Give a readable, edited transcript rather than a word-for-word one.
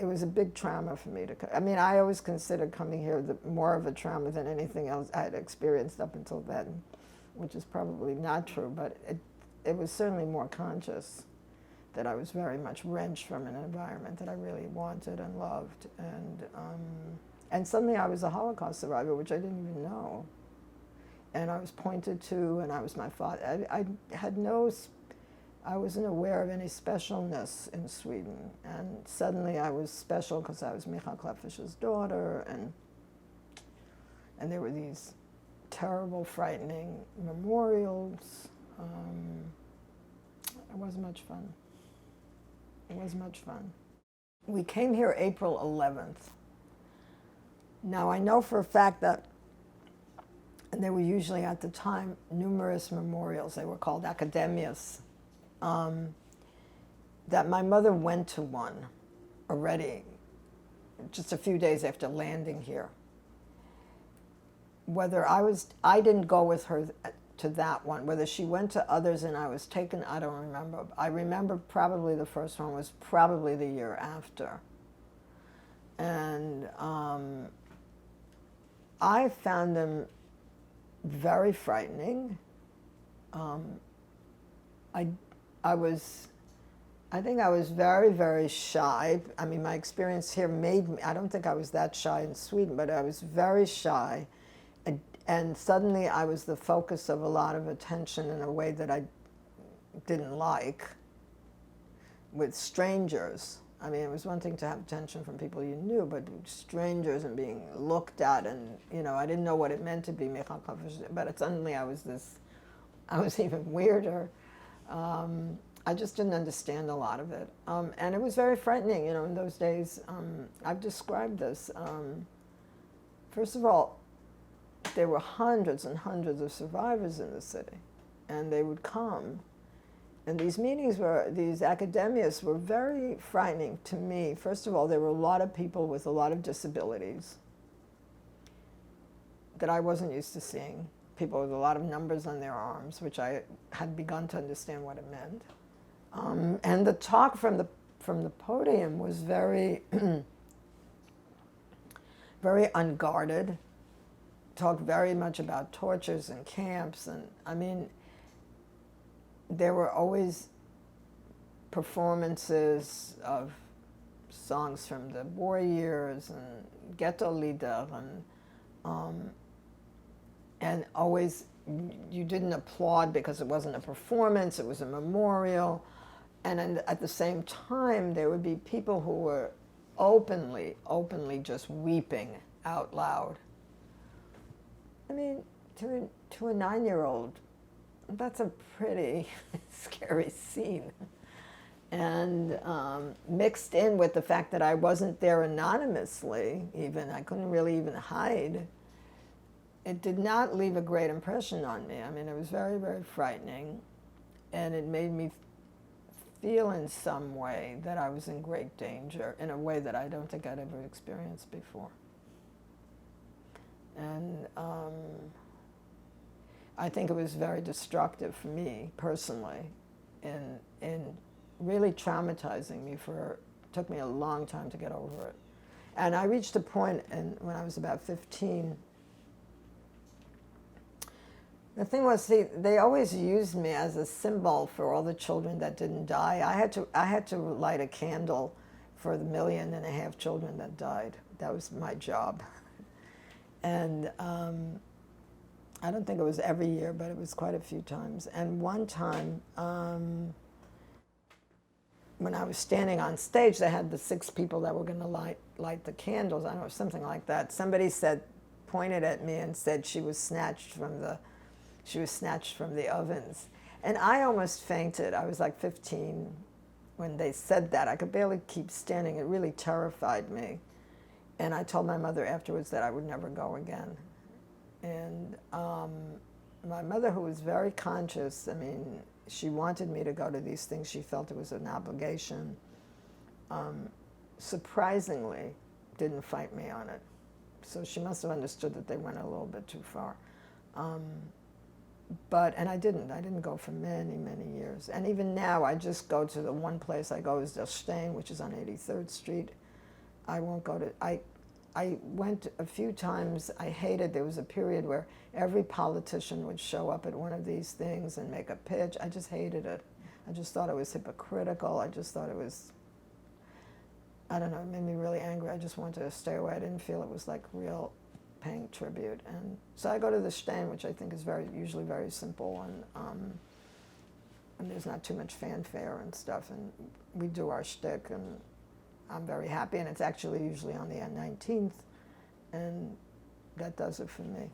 it was a big trauma for me to come. I mean, I always considered coming here more of a trauma than anything else I had experienced up until then, which is probably not true, but it was certainly more conscious that I was very much wrenched from an environment that I really wanted and loved. And suddenly I was a Holocaust survivor, which I didn't even know. And I was pointed to, and I was my father. I wasn't aware of any specialness in Sweden. And suddenly I was special because I was Michał Klepfish's daughter, and there were these terrible, frightening memorials. It wasn't much fun. It was much fun. We came here April 11th. Now I know for a fact that, and there were usually at the time numerous memorials, they were called academias, that my mother went to one already just a few days after landing here. Whether I didn't go with her to that one. Whether she went to others and I was taken, I don't remember. I remember probably the first one was probably the year after. And I found them very frightening. I think I was very, very shy. I mean, my experience here made me, I don't think I was that shy in Sweden, but I was very shy. And suddenly I was the focus of a lot of attention in a way that I didn't like, with strangers. I mean, it was one thing to have attention from people you knew, but strangers and being looked at, and, you know, I didn't know what it meant to be Michał Klepfisz, but suddenly I was even weirder. I just didn't understand a lot of it. And it was very frightening, you know, in those days. I've described this. First of all, there were hundreds and hundreds of survivors in the city, and they would come. And these meetings these academias were very frightening to me. First of all, there were a lot of people with a lot of disabilities that I wasn't used to seeing. People with a lot of numbers on their arms, which I had begun to understand what it meant. And the talk from the podium was very, very unguarded. Talked very much about tortures and camps, and I mean, there were always performances of songs from the war years and ghetto lieder, and always you didn't applaud because it wasn't a performance, it was a memorial. And at the same time, there would be people who were openly just weeping out loud. I mean, to a 9-year-old, that's a pretty scary scene. And mixed in with the fact that I wasn't there anonymously, even, I couldn't really even hide, it did not leave a great impression on me. I mean, it was very, very frightening, and it made me feel in some way that I was in great danger, in a way that I don't think I'd ever experienced before. And I think it was very destructive for me personally, in really traumatizing me took me a long time to get over it. And I reached a point when I was about 15. The thing was, see, they always used me as a symbol for all the children that didn't die. I had to light a candle for the 1.5 million children that died. That was my job. And I don't think it was every year, but it was quite a few times. And one time, when I was standing on stage, they had the 6 people that were going to light the candles. I don't know, something like that. Somebody pointed at me and said she was snatched from the ovens. And I almost fainted. I was like 15 when they said that. I could barely keep standing. It really terrified me. And I told my mother afterwards that I would never go again. And my mother, who was very conscious, I mean, she wanted me to go to these things. She felt it was an obligation. Surprisingly, didn't fight me on it. So she must have understood that they went a little bit too far. And I didn't go for many, many years. And even now, I just go to the one place I go is Der Stein, which is on 83rd Street. I won't go to, I went a few times. I hated, there was a period where every politician would show up at one of these things and make a pitch. I just hated it. I just thought it was hypocritical. I just thought it was, I don't know, it made me really angry. I just wanted to stay away. I didn't feel it was like real paying tribute. And so I go to the Stein, which I think is usually very simple, and there's not too much fanfare and stuff, and we do our shtick, and I'm very happy, and it's actually usually on the 19th, and that does it for me.